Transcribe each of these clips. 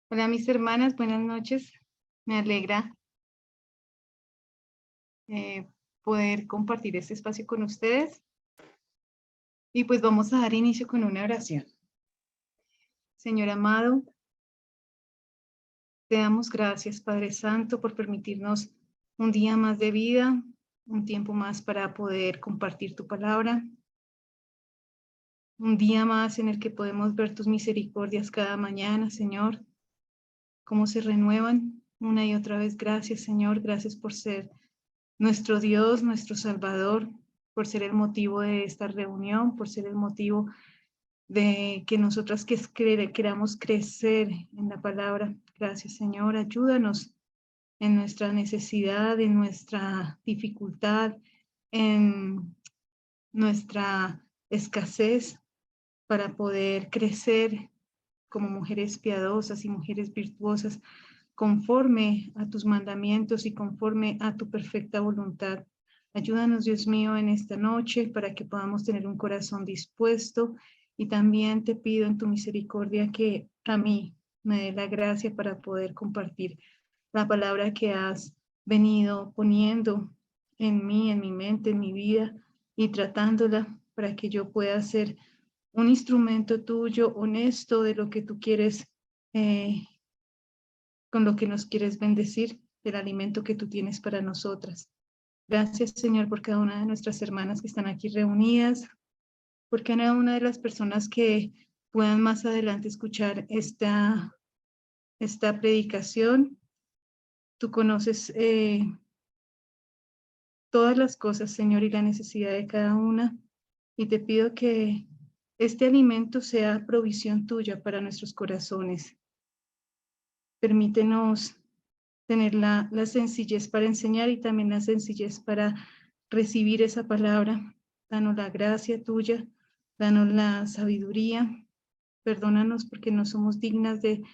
Hola mis hermanas, buenas noches. Me alegra eh, poder compartir este espacio con ustedes y pues vamos a dar inicio con una oración. Señor amado, te damos gracias Padre Santo por permitirnos un día más de vida, un tiempo más para poder compartir tu palabra, un día más en el que podemos ver tus misericordias cada mañana, Señor, cómo se renuevan una y otra vez. Gracias Señor, gracias por ser nuestro Dios, nuestro Salvador, por ser el motivo de esta reunión, por ser el motivo de que nosotras queramos crecer en la palabra. Gracias, Señor. Ayúdanos en nuestra necesidad, en nuestra dificultad, en nuestra escasez para poder crecer como mujeres piadosas y mujeres virtuosas conforme a tus mandamientos y conforme a tu perfecta voluntad. Ayúdanos, Dios mío, en esta noche para que podamos tener un corazón dispuesto y también te pido en tu misericordia que a mí me dé la gracia para poder compartir la palabra que has venido poniendo en mí, en mi mente, en mi vida y tratándola para que yo pueda ser un instrumento tuyo honesto de lo que tú quieres con lo que nos quieres bendecir, del alimento que tú tienes para nosotras. Gracias, Señor, por cada una de nuestras hermanas que están aquí reunidas, por cada una de las personas que puedan más adelante escuchar esta predicación. Tú conoces todas las cosas, Señor, y la necesidad de cada una, y te pido que este alimento sea provisión tuya para nuestros corazones. Permítenos tener la sencillez para enseñar y también la sencillez para recibir esa palabra. Danos la gracia tuya, danos la sabiduría. Perdónanos porque no somos dignas de,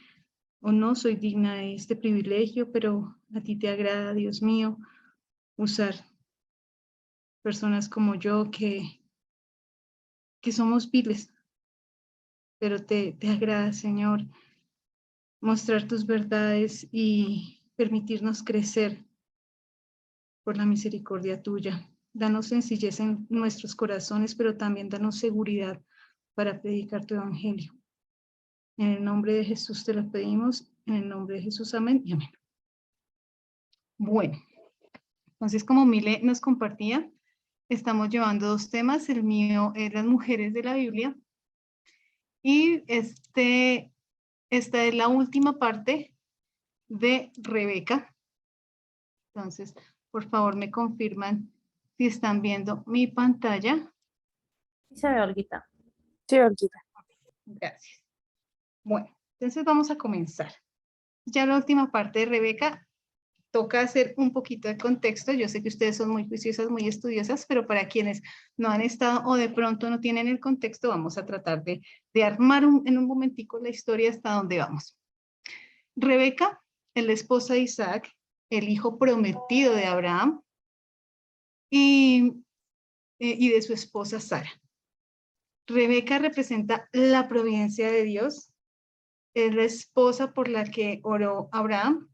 o no soy digna de este privilegio, pero a ti te agrada, Dios mío, usar personas como yo que somos viles, pero te agrada, Señor, mostrar tus verdades y permitirnos crecer por la misericordia tuya. Danos sencillez en nuestros corazones, pero también danos seguridad para predicar tu evangelio. En el nombre de Jesús te lo pedimos, en el nombre de Jesús, amén y amén. Bueno, entonces como Mile nos compartía, estamos llevando dos temas. El mío es las mujeres de la Biblia y esta es la última parte de Rebeca. Entonces, por favor, me confirman si están viendo mi pantalla. Sí se ve, Olguita. Sí, Olguita. Gracias. Bueno, entonces vamos a comenzar. Ya la última parte de Rebeca, toca hacer un poquito de contexto. Yo sé que ustedes son muy juiciosas, muy estudiosas, pero para quienes no han estado o de pronto no tienen el contexto, vamos a tratar de armar en un momentico la historia hasta donde vamos. Rebeca es la esposa de Isaac, el hijo prometido de Abraham y de su esposa Sara. Rebeca representa la providencia de Dios, es la esposa por la que oró Abraham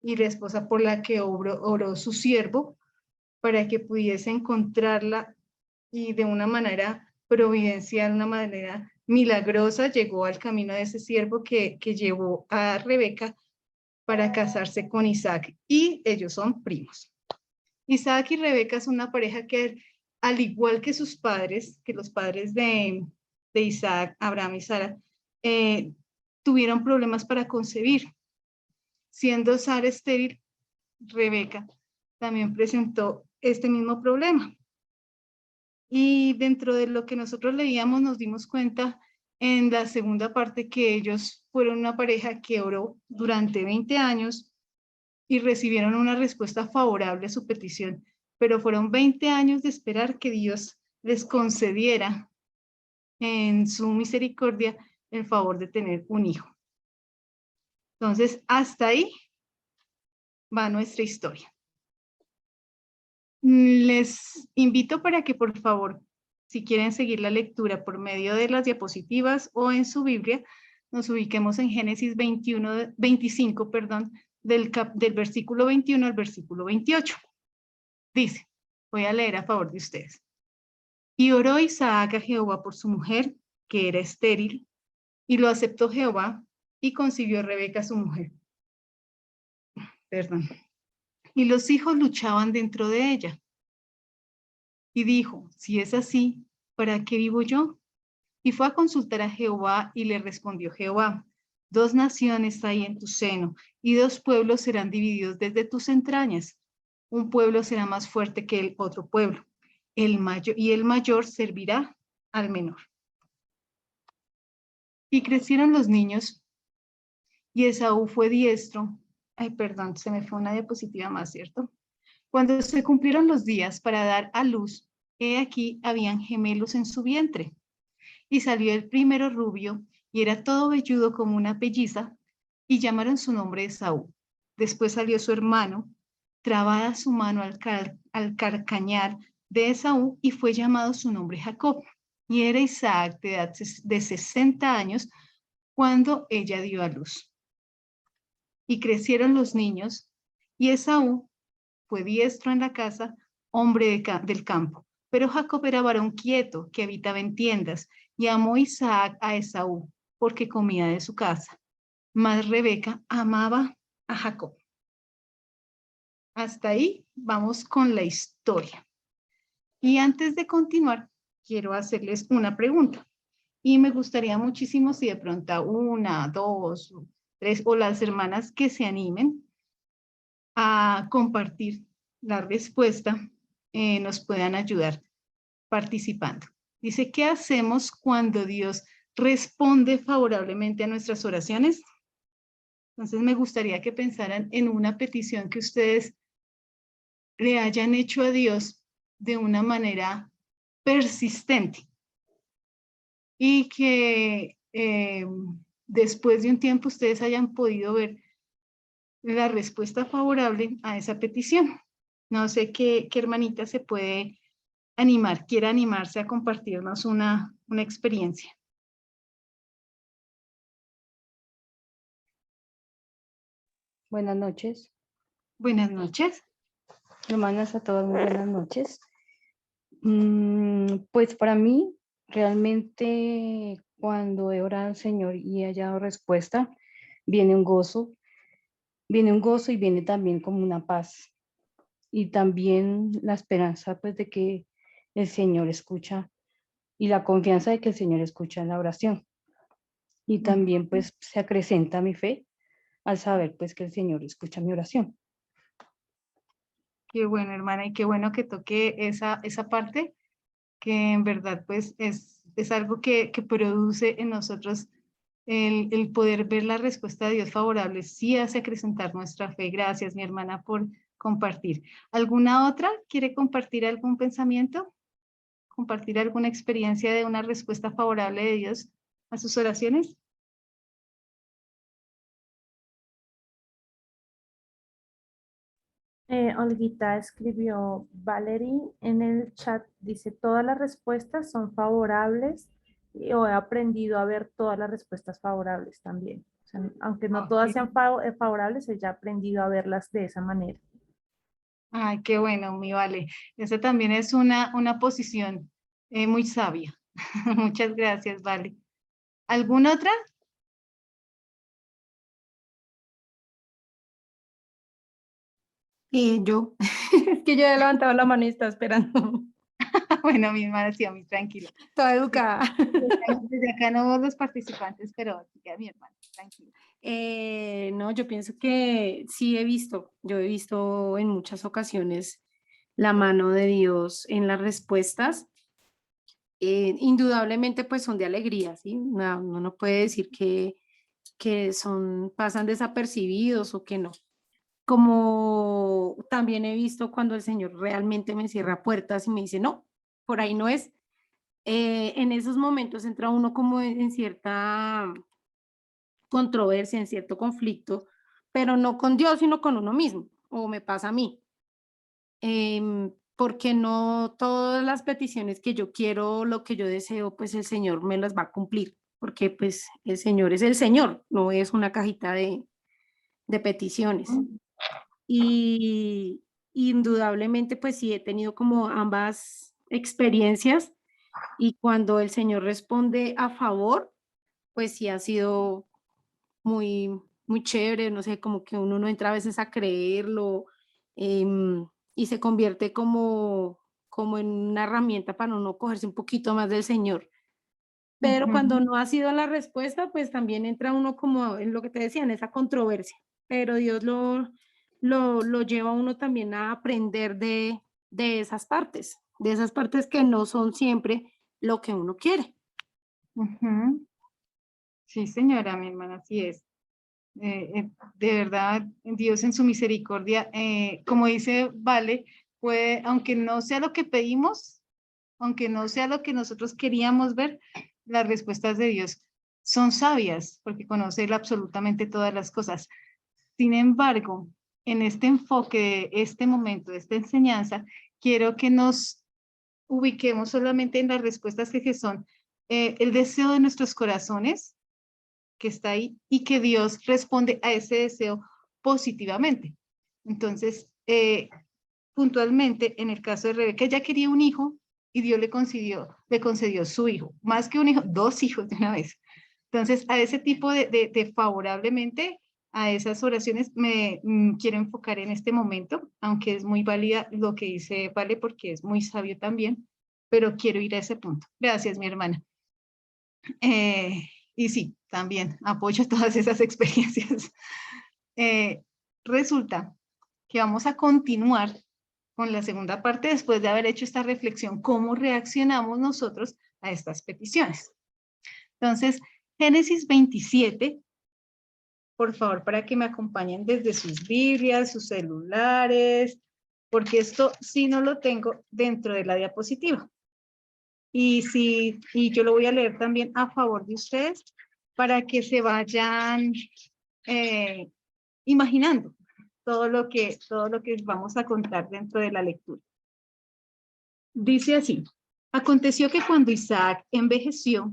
y la esposa por la que oró su siervo para que pudiese encontrarla y de una manera providencial, una manera milagrosa, llegó al camino de ese siervo que llevó a Rebeca para casarse con Isaac y ellos son primos. Isaac y Rebeca son una pareja que, al igual que sus padres, que los padres de Isaac, Abraham y Sara, tuvieron problemas para concebir. Siendo Sara estéril, Rebeca también presentó este mismo problema. Y dentro de lo que nosotros leíamos nos dimos cuenta en la segunda parte que ellos fueron una pareja que oró durante 20 años y recibieron una respuesta favorable a su petición, pero fueron 20 años de esperar que Dios les concediera en su misericordia el favor de tener un hijo. Entonces, hasta ahí va nuestra historia. Les invito para que, por favor, si quieren seguir la lectura por medio de las diapositivas o en su Biblia, nos ubiquemos en Génesis 25, perdón, del versículo 21 al versículo 28. Dice, voy a leer a favor de ustedes. Y oró Isaac a Jehová por su mujer, que era estéril, y lo aceptó Jehová, y concibió Rebeca su mujer. Perdón. Y los hijos luchaban dentro de ella. Y dijo, si es así, ¿para qué vivo yo? Y fue a consultar a Jehová, y le respondió Jehová, 2 naciones hay en tu seno, y 2 pueblos serán divididos desde tus entrañas. Un pueblo será más fuerte que el otro pueblo, el mayor servirá al menor. Y crecieron los niños, y Esaú fue diestro. Ay, perdón, se me fue una diapositiva más, ¿cierto? Cuando se cumplieron los días para dar a luz, he aquí habían gemelos en su vientre. Y salió el primero rubio, y era todo velludo como una pelliza, y llamaron su nombre Esaú. Después salió su hermano, trabada su mano al carcañar de Esaú, y fue llamado su nombre Jacob. Y era Isaac de edad de 60 años cuando ella dio a luz. Y crecieron los niños, y Esaú fue diestro en la casa, hombre del campo. Pero Jacob era varón quieto, que habitaba en tiendas, y amó Isaac a Esaú, porque comía de su casa. Mas Rebeca amaba a Jacob. Hasta ahí vamos con la historia. Y antes de continuar, quiero hacerles una pregunta. Y me gustaría muchísimo si de pronto 1, 2, 3 o las hermanas que se animen a compartir la respuesta, nos puedan ayudar participando. Dice, ¿qué hacemos cuando Dios responde favorablemente a nuestras oraciones? Entonces me gustaría que pensaran en una petición que ustedes le hayan hecho a Dios de una manera persistente y que después de un tiempo ustedes hayan podido ver la respuesta favorable a esa petición. No sé qué hermanita se puede animar, quiera animarse a compartirnos una experiencia. Buenas noches, Buenas noches. hermanas, a todas muy buenas noches. Pues para mí, realmente cuando he orado al Señor y he hallado respuesta, viene un gozo y viene también como una paz y también la esperanza pues de que el Señor escucha y la confianza de que el Señor escucha la oración. Y también pues se acrecenta mi fe al saber pues que el Señor escucha mi oración. Qué bueno, hermana, y qué bueno que toque esa parte, que en verdad pues es algo que produce en nosotros el poder ver la respuesta de Dios favorable, sí hace acrecentar nuestra fe. Gracias, mi hermana, por compartir. ¿Alguna otra quiere compartir algún pensamiento? ¿Compartir alguna experiencia de una respuesta favorable de Dios a sus oraciones? Olguita escribió Valerie en el chat, dice, todas las respuestas son favorables y o he aprendido a ver todas las respuestas favorables también. O sea, aunque no todas sean favorables, ella ha aprendido a verlas de esa manera. Ay, qué bueno, mi vale. Esa también es una posición muy sabia. Muchas gracias, vale. ¿Alguna otra? Yo, es que yo he levantado la mano y estaba esperando. Bueno, mi hermana, sí, muy tranquila. Toda educada. Desde acá no veo los participantes, pero ya mi hermana, tranquila. No, yo pienso que sí yo he visto en muchas ocasiones la mano de Dios en las respuestas. Indudablemente pues son de alegría, ¿sí? Uno no puede decir que pasan desapercibidos o que no. Como también he visto cuando el Señor realmente me cierra puertas y me dice, no, por ahí no es. En esos momentos entra uno como en cierta controversia, en cierto conflicto, pero no con Dios, sino con uno mismo, o me pasa a mí. Porque no todas las peticiones que yo quiero, lo que yo deseo, pues el Señor me las va a cumplir. porque pues el Señor es el Señor, no es una cajita de peticiones. Y indudablemente pues sí he tenido como ambas experiencias y cuando el Señor responde a favor, pues sí ha sido muy, muy chévere, no sé, como que uno no entra a veces a creerlo, y se convierte como en una herramienta para uno cogerse un poquito más del Señor. Pero cuando Ujú. no ha sido la respuesta, pues también entra uno como en lo que te decía, en esa controversia. Pero Dios lo lleva a uno también a aprender de esas partes que no son siempre lo que uno quiere. Ujú. Sí, señora, mi hermana, así es. De verdad, Dios en su misericordia, como dice Vale, puede, aunque no sea lo que pedimos, aunque no sea lo que nosotros queríamos ver, las respuestas de Dios son sabias, porque conoce Él absolutamente todas las cosas. Sin embargo, en este enfoque de este momento, de esta enseñanza, quiero que nos ubiquemos solamente en las respuestas que son el deseo de nuestros corazones, que está ahí, y que Dios responde a ese deseo positivamente. Entonces, puntualmente, en el caso de Rebeca, ella quería un hijo y Dios le concedió su hijo, más que un hijo, dos hijos de una vez. Entonces, a ese tipo de favorablemente, a esas oraciones me quiero enfocar en este momento, aunque es muy válida lo que dice Vale, porque es muy sabio también, pero quiero ir a ese punto. Gracias, mi hermana. Y sí, también apoyo todas esas experiencias. Eh, Resulta que vamos a continuar con la segunda parte después de haber hecho esta reflexión, cómo reaccionamos nosotros a estas peticiones. Entonces, Génesis 27, por favor, para que me acompañen desde sus Biblias, sus celulares, porque esto sí no lo tengo dentro de la diapositiva. Y yo lo voy a leer también a favor de ustedes para que se vayan imaginando todo lo que vamos a contar dentro de la lectura. Dice así: aconteció que cuando Isaac envejeció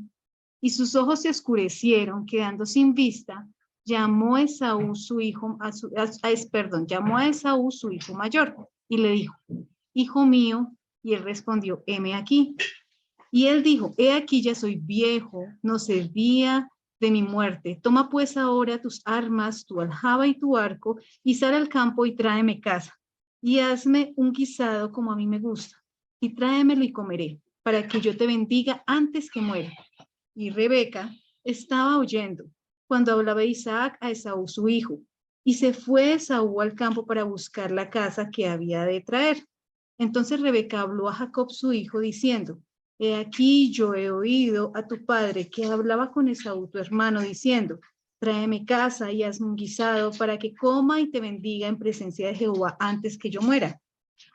y sus ojos se oscurecieron, quedando sin vista, llamó a Esaú su hijo, llamó a Esaú su hijo mayor y le dijo: hijo mío, y él respondió: heme aquí. Y él dijo: he aquí, ya soy viejo, no sé día de mi muerte. Toma pues ahora tus armas, tu aljaba y tu arco, y sal al campo y tráeme caza. Y hazme un guisado como a mí me gusta, y tráemelo y comeré, para que yo te bendiga antes que muera. Y Rebeca estaba oyendo cuando hablaba Isaac a Esaú su hijo, y se fue Esaú al campo para buscar la caza que había de traer. Entonces Rebeca habló a Jacob su hijo, diciendo: he aquí, yo he oído a tu padre que hablaba con Esaú tu hermano, diciendo: tráeme caza y hazme un guisado para que coma y te bendiga en presencia de Jehová antes que yo muera.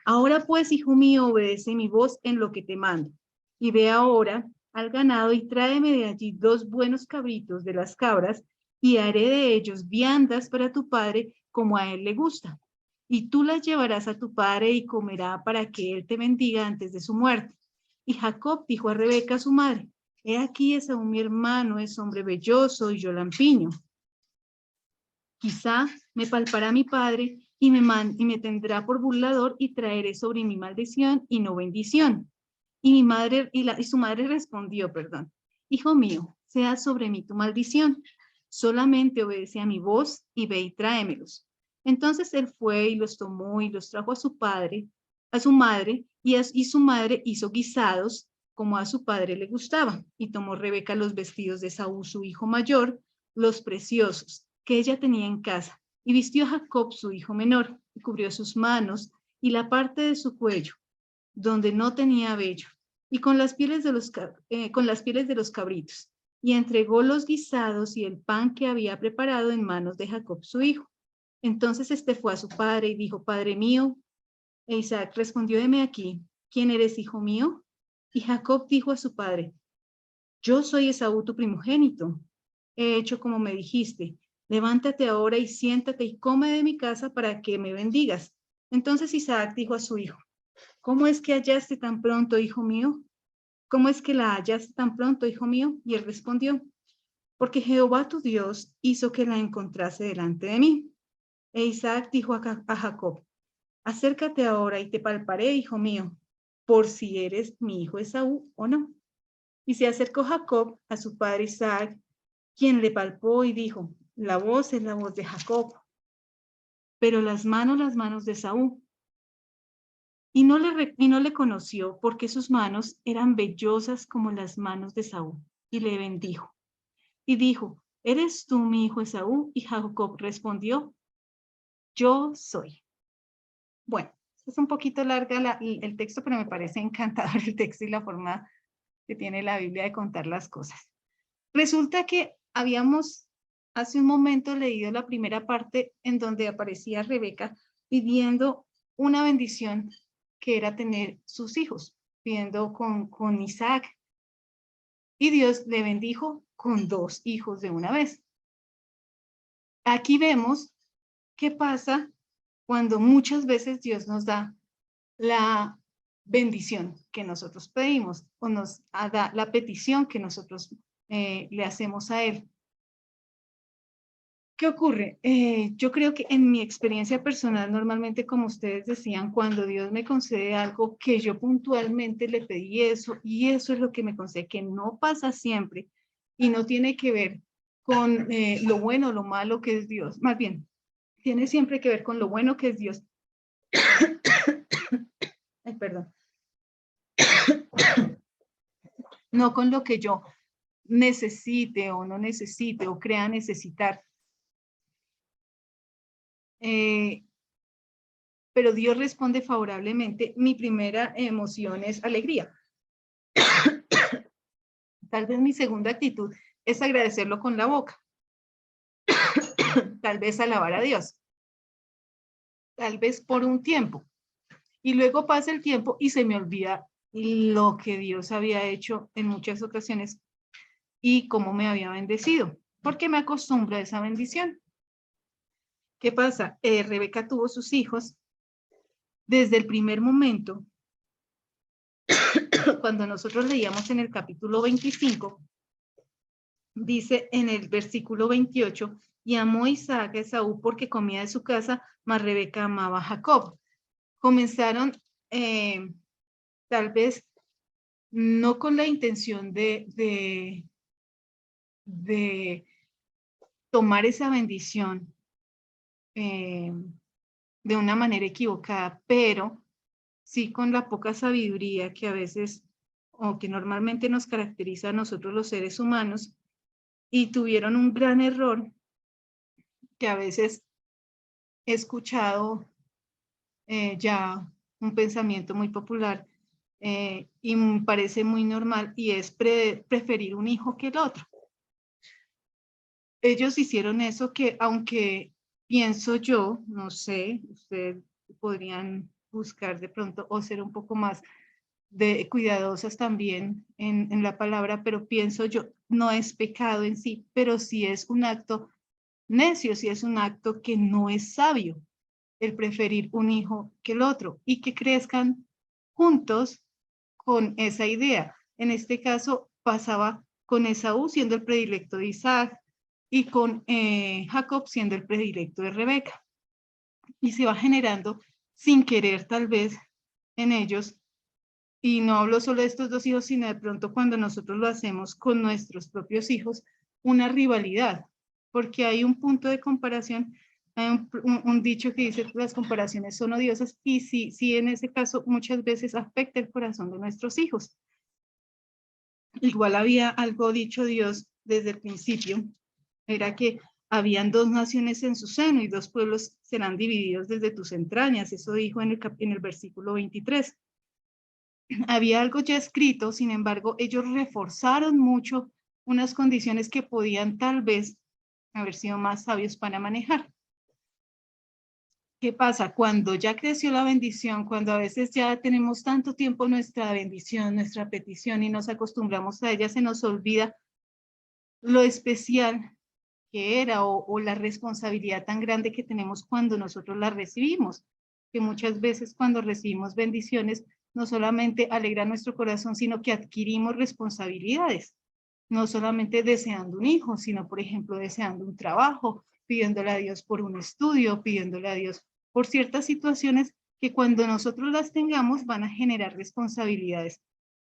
Ahora pues, hijo mío, obedece mi voz en lo que te mando. Y ve ahora al ganado y tráeme de allí 2 buenos cabritos de las cabras, y haré de ellos viandas para tu padre como a él le gusta. Y tú las llevarás a tu padre y comerá para que él te bendiga antes de su muerte. Y Jacob dijo a Rebeca su madre: he aquí, Esaú mi hermano es hombre velloso y yo lampiño. Quizá me palpará mi padre y me tendrá por burlador, y traeré sobre mi maldición y no bendición. Y su madre respondió, hijo mío, sea sobre mí tu maldición. Solamente obedece a mi voz y ve y tráemelos. Entonces él fue y los tomó y los trajo a su madre, y su madre hizo guisados como a su padre le gustaba. Y tomó Rebeca los vestidos de Saúl, su hijo mayor, los preciosos que ella tenía en casa, y vistió a Jacob su hijo menor, y cubrió sus manos y la parte de su cuello, donde no tenía vello, y con las pieles de los cabritos, y entregó los guisados y el pan que había preparado en manos de Jacob su hijo. Entonces este fue a su padre y dijo: padre mío. E Isaac respondió: heme aquí, ¿quién eres, hijo mío? Y Jacob dijo a su padre: yo soy Esaú tu primogénito. He hecho como me dijiste. Levántate ahora y siéntate y come de mi casa para que me bendigas. Entonces Isaac dijo a su hijo: ¿cómo es que hallaste tan pronto, hijo mío? ¿Cómo es que la hallaste tan pronto, hijo mío? Y él respondió: porque Jehová tu Dios hizo que la encontrase delante de mí. E Isaac dijo a Jacob, acércate ahora y te palparé, hijo mío, por si eres mi hijo Esaú o no. Y se acercó Jacob a su padre Isaac, quien le palpó y dijo, la voz es la voz de Jacob, pero las manos de Esaú. Y no le conoció porque sus manos eran vellosas como las manos de Esaú. Y le bendijo. Y dijo, ¿eres tú mi hijo Esaú? Y Jacob respondió, yo soy. Bueno, es un poquito larga el texto, pero me parece encantador el texto y la forma que tiene la Biblia de contar las cosas. Resulta que habíamos hace un momento leído la primera parte en donde aparecía Rebeca pidiendo una bendición que era tener sus hijos, pidiendo con Isaac. Y Dios le bendijo con 2 hijos de una vez. Aquí vemos qué pasa cuando muchas veces Dios nos da la bendición que nosotros pedimos o nos da la petición que nosotros le hacemos a Él. ¿Qué ocurre? Yo creo que en mi experiencia personal, normalmente, como ustedes decían, cuando Dios me concede algo que yo puntualmente le pedí eso, y eso es lo que me concede, que no pasa siempre y no tiene que ver con lo bueno o lo malo que es Dios, más bien, tiene siempre que ver con lo bueno que es Dios. Ay, perdón. No con lo que yo necesite o no necesite o crea necesitar. Pero Dios responde favorablemente. Mi primera emoción es alegría. Tal vez mi segunda actitud es agradecerlo con la boca. Tal vez alabar a Dios. Tal vez por un tiempo. Y luego pasa el tiempo y se me olvida lo que Dios había hecho en muchas ocasiones y cómo me había bendecido, porque me acostumbro a esa bendición. ¿Qué pasa? Rebeca tuvo sus hijos desde el primer momento. Cuando nosotros leíamos en el capítulo 25, dice en el versículo 28, y amó Isaac a Esaú porque comía de su casa, mas Rebeca amaba a Jacob. Comenzaron tal vez no con la intención de tomar esa bendición de una manera equivocada, pero sí con la poca sabiduría que a veces o que normalmente nos caracteriza a nosotros los seres humanos, y tuvieron un gran error que a veces he escuchado ya un pensamiento muy popular y me parece muy normal, y es preferir un hijo que el otro. Ellos hicieron eso que, aunque pienso yo, no sé, ustedes podrían buscar de pronto o ser un poco más cuidadosas también en la palabra, pero pienso yo, no es pecado en sí, pero sí es un acto necio, sí es un acto que no es sabio, el preferir un hijo que el otro y que crezcan juntos con esa idea. En este caso pasaba con Esaú siendo el predilecto de Isaac y con Jacob siendo el predilecto de Rebeca. Y se va generando sin querer tal vez en ellos. Y no hablo solo de estos 2 hijos, sino de pronto cuando nosotros lo hacemos con nuestros propios hijos, una rivalidad, porque hay un punto de comparación, hay un dicho que dice que las comparaciones son odiosas, y sí, en ese caso muchas veces afecta el corazón de nuestros hijos. Igual había algo dicho Dios desde el principio, era que habían 2 naciones en su seno y 2 pueblos serán divididos desde tus entrañas, eso dijo en el versículo 23. Había algo ya escrito, sin embargo, ellos reforzaron mucho unas condiciones que podían tal vez haber sido más sabios para manejar. ¿Qué pasa? Cuando ya creció la bendición, cuando a veces ya tenemos tanto tiempo nuestra bendición, nuestra petición y nos acostumbramos a ella, se nos olvida lo especial que era o la responsabilidad tan grande que tenemos cuando nosotros la recibimos, que muchas veces cuando recibimos bendiciones no solamente alegra nuestro corazón, sino que adquirimos responsabilidades. no solamente deseando un hijo, sino, por ejemplo, deseando un trabajo, pidiéndole a Dios por un estudio, pidiéndole a Dios por ciertas situaciones que cuando nosotros las tengamos van a generar responsabilidades.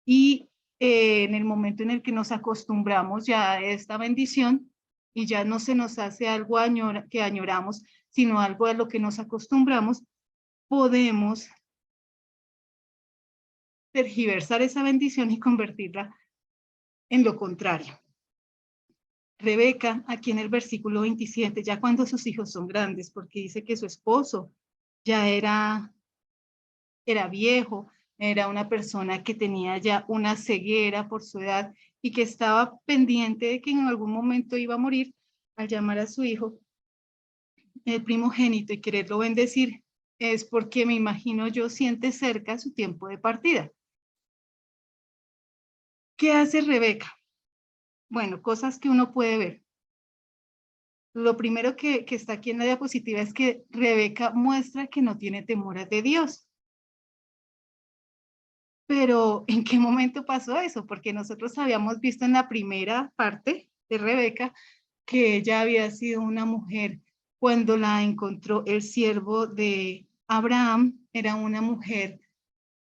Y en el momento en el que nos acostumbramos ya a esta bendición y ya no se nos hace algo que añoramos, sino algo a lo que nos acostumbramos, podemos tergiversar esa bendición y convertirla en lo contrario. Rebeca, aquí en el versículo 27, ya cuando sus hijos son grandes, porque dice que su esposo ya era viejo, era una persona que tenía ya una ceguera por su edad y que estaba pendiente de que en algún momento iba a morir, al llamar a su hijo, el primogénito, y quererlo bendecir, es porque me imagino yo siente cerca su tiempo de partida. ¿Qué hace Rebeca? Bueno, cosas que uno puede ver. Lo primero que está aquí en la diapositiva es que Rebeca muestra que no tiene temor de Dios. Pero, ¿en qué momento pasó eso? Porque nosotros habíamos visto en la primera parte de Rebeca que ella había sido una mujer cuando la encontró el siervo de Abraham, era una mujer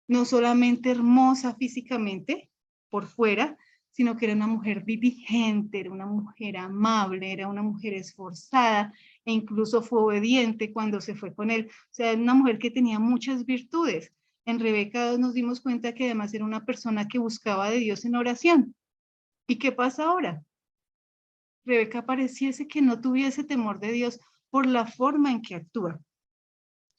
no solamente hermosa físicamente por fuera, sino que era una mujer diligente, era una mujer amable, era una mujer esforzada e incluso fue obediente cuando se fue con él. O sea, era una mujer que tenía muchas virtudes. En Rebeca nos dimos cuenta que además era una persona que buscaba de Dios en oración. ¿Y qué pasa ahora? Rebeca pareciese que no tuviese temor de Dios por la forma en que actúa.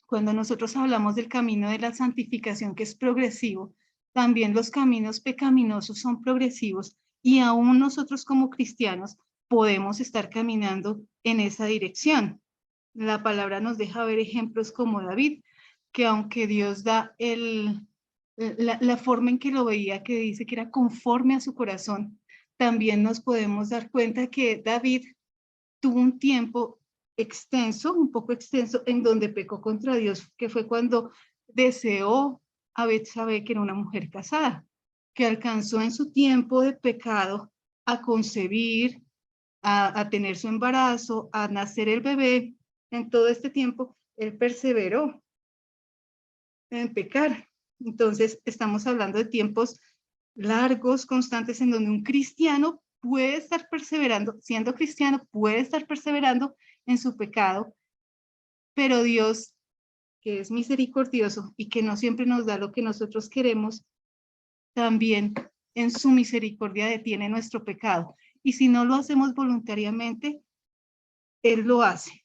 Cuando nosotros hablamos del camino de la santificación que es progresivo, también los caminos pecaminosos son progresivos y aún nosotros como cristianos podemos estar caminando en esa dirección. La palabra nos deja ver ejemplos como David, que aunque Dios da la forma en que lo veía, que dice que era conforme a su corazón, también nos podemos dar cuenta que David tuvo un tiempo extenso, un poco extenso, en donde pecó contra Dios, que fue cuando deseó a Betsabé, que era una mujer casada, que alcanzó en su tiempo de pecado a concebir, a tener su embarazo, a nacer el bebé. En todo este tiempo, él perseveró en pecar. Entonces, estamos hablando de tiempos largos, constantes, en donde un cristiano puede estar perseverando, siendo cristiano, puede estar perseverando en su pecado, pero Dios, que es misericordioso y que no siempre nos da lo que nosotros queremos, también en su misericordia detiene nuestro pecado. Y si no lo hacemos voluntariamente, Él lo hace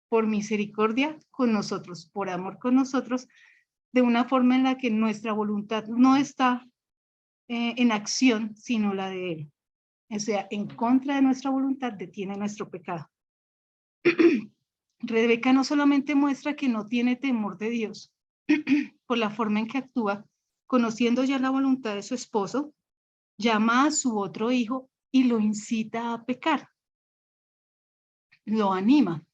por misericordia con nosotros, por amor con nosotros, de una forma en la que nuestra voluntad no está en acción, sino la de Él. O sea, en contra de nuestra voluntad detiene nuestro pecado. Rebeca no solamente muestra que no tiene temor de Dios por la forma en que actúa, conociendo ya la voluntad de su esposo, llama a su otro hijo y lo incita a pecar. Lo anima.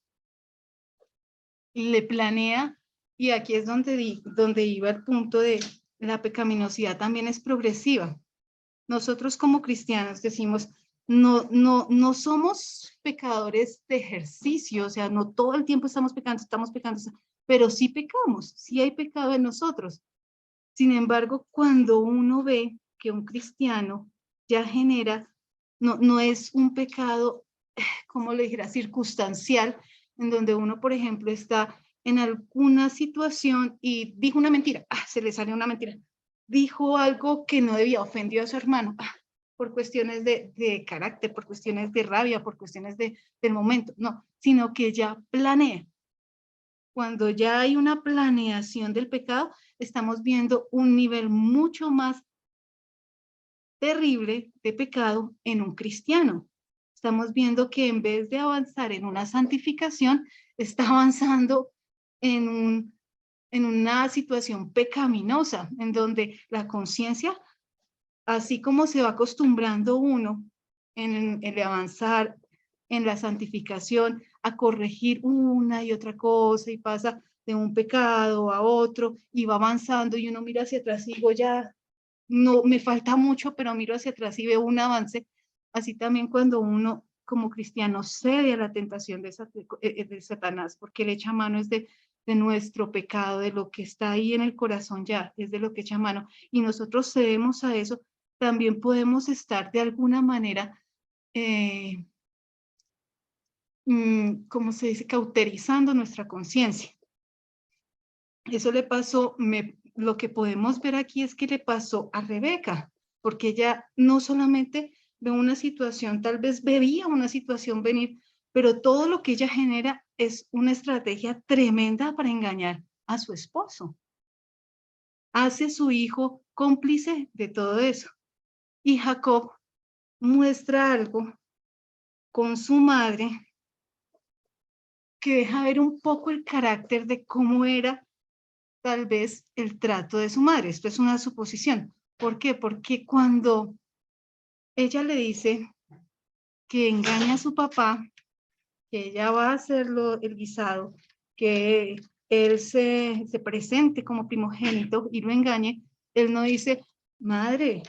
Le planea, y aquí es donde iba el punto de la pecaminosidad también es progresiva. Nosotros como cristianos decimos, no somos pecadores de ejercicio, o sea, no todo el tiempo estamos pecando, pero sí pecamos, sí hay pecado en nosotros. Sin embargo, cuando uno ve que un cristiano ya genera, no es un pecado, como le dijera, circunstancial, en donde uno, por ejemplo, está en alguna situación y dijo una mentira, se le sale una mentira, dijo algo que no debía, ofendió a su hermano, por cuestiones de carácter, por cuestiones de rabia, por cuestiones del momento, no, sino que ya planea. Cuando ya hay una planeación del pecado, estamos viendo un nivel mucho más terrible de pecado en un cristiano. Estamos viendo que en vez de avanzar en una santificación, está avanzando en una situación pecaminosa, en donde la conciencia, así como se va acostumbrando uno en el avanzar en la santificación, a corregir una y otra cosa y pasa de un pecado a otro y va avanzando y uno mira hacia atrás y digo, ya no, me falta mucho, pero miro hacia atrás y veo un avance. así también cuando uno como cristiano cede a la tentación de Satanás, porque él echa mano es de nuestro pecado, de lo que está ahí en el corazón ya, es de lo que echa mano, y nosotros cedemos a eso, también podemos estar de alguna manera, ¿cómo se dice?, cauterizando nuestra conciencia. Eso le pasó, lo que podemos ver aquí es que le pasó a Rebeca, porque ella no solamente ve una situación, tal vez veía una situación venir, pero todo lo que ella genera es una estrategia tremenda para engañar a su esposo. Hace su hijo cómplice de todo eso. Y Jacob muestra algo con su madre que deja ver un poco el carácter de cómo era tal vez el trato de su madre. Esto es una suposición. ¿Por qué? Porque cuando ella le dice que engaña a su papá, que ella va a hacerlo el guisado, que él se presente como primogénito y lo engañe, él no dice, madre,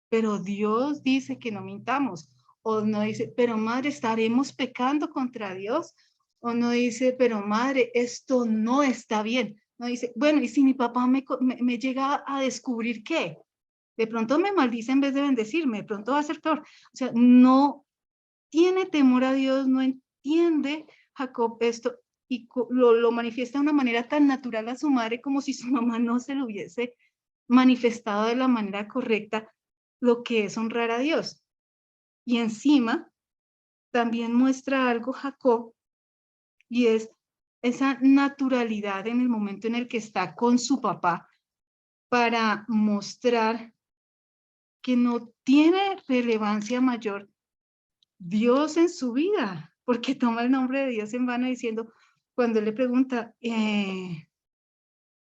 pero Dios dice que no mintamos. O no dice, pero madre, estaremos pecando contra Dios. O no dice, pero madre, esto no está bien. No dice, bueno, y si mi papá me llega a descubrir qué, de pronto me maldice en vez de bendecirme, de pronto va a ser peor. O sea, no tiene temor a Dios, no entiende Jacob esto y lo manifiesta de una manera tan natural a su madre como si su mamá no se lo hubiese manifestado de la manera correcta, lo que es honrar a Dios. Y encima también muestra algo Jacob, y es esa naturalidad en el momento en el que está con su papá para mostrar que no tiene relevancia mayor Dios en su vida, porque toma el nombre de Dios en vano diciendo, cuando él le pregunta,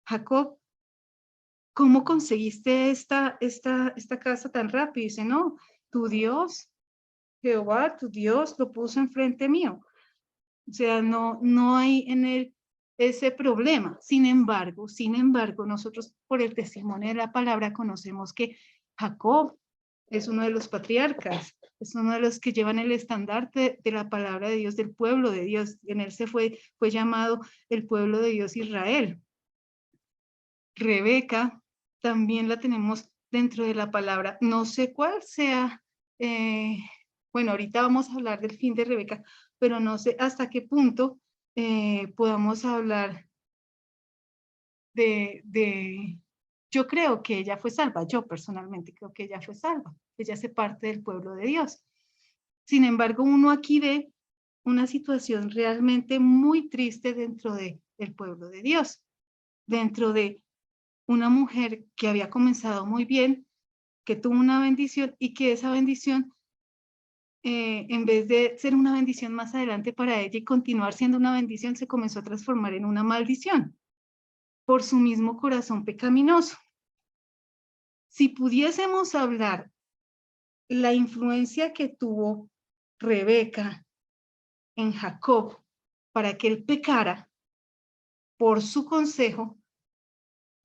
Jacob, ¿cómo conseguiste esta casa tan rápido? Y dice, no, tu Dios, Jehová, tu Dios, lo puso enfrente mío. O sea, no hay en él ese problema. Sin embargo, nosotros por el testimonio de la palabra conocemos que Jacob es uno de los patriarcas, es uno de los que llevan el estandarte de la palabra de Dios, del pueblo de Dios. En él fue llamado el pueblo de Dios Israel. Rebeca también la tenemos dentro de la palabra. No sé cuál sea, bueno, ahorita vamos a hablar del fin de Rebeca, pero no sé hasta qué punto podamos hablar yo creo que ella fue salva, yo personalmente creo que ella fue salva, ella hace parte del pueblo de Dios. Sin embargo, uno aquí ve una situación realmente muy triste dentro del pueblo de Dios, dentro de una mujer que había comenzado muy bien, que tuvo una bendición y que esa bendición, en vez de ser una bendición más adelante para ella y continuar siendo una bendición, se comenzó a transformar en una maldición por su mismo corazón pecaminoso. Si pudiésemos hablar la influencia que tuvo Rebeca en Jacob para que él pecara por su consejo,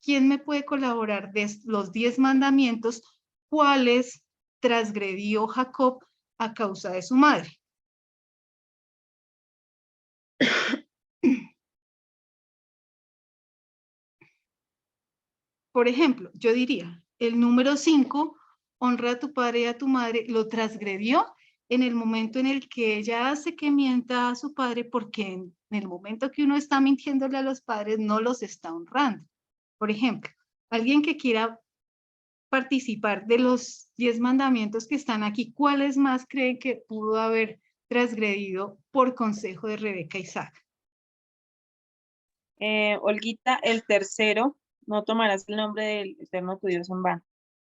¿quién me puede colaborar de los 10 mandamientos? ¿Cuáles transgredió Jacob a causa de su madre? Por ejemplo, yo diría, el número 5, honra a tu padre y a tu madre, lo transgredió en el momento en el que ella hace que mienta a su padre, porque en el momento que uno está mintiéndole a los padres, no los está honrando. Por ejemplo, alguien que quiera participar de los 10 mandamientos que están aquí, ¿cuáles más creen que pudo haber transgredido por consejo de Rebeca y Isaac? Olguita, el tercero, no tomarás el nombre del Eterno tu Dios en vano.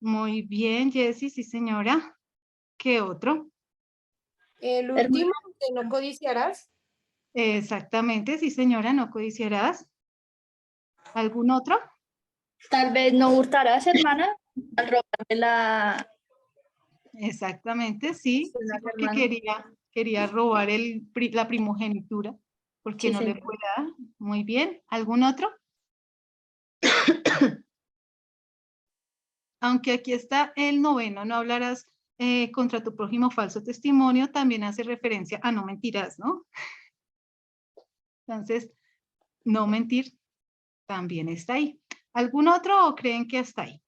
Muy bien, Jessie, sí señora. ¿Qué otro? El último, que no codiciarás. Exactamente, sí señora, no codiciarás. ¿Algún otro? Tal vez no hurtarás, hermana, al robarle la... Exactamente, sí, Sí, sí, las porque hermanas. quería robar la primogenitura, porque Sí, no le señor. fue dada. Muy bien, ¿algún otro? Aunque aquí está el noveno, no hablarás contra tu prójimo falso testimonio también hace referencia a no mentirás, ¿no? Entonces, no mentir también está ahí. ¿Algún otro o creen que hasta ahí?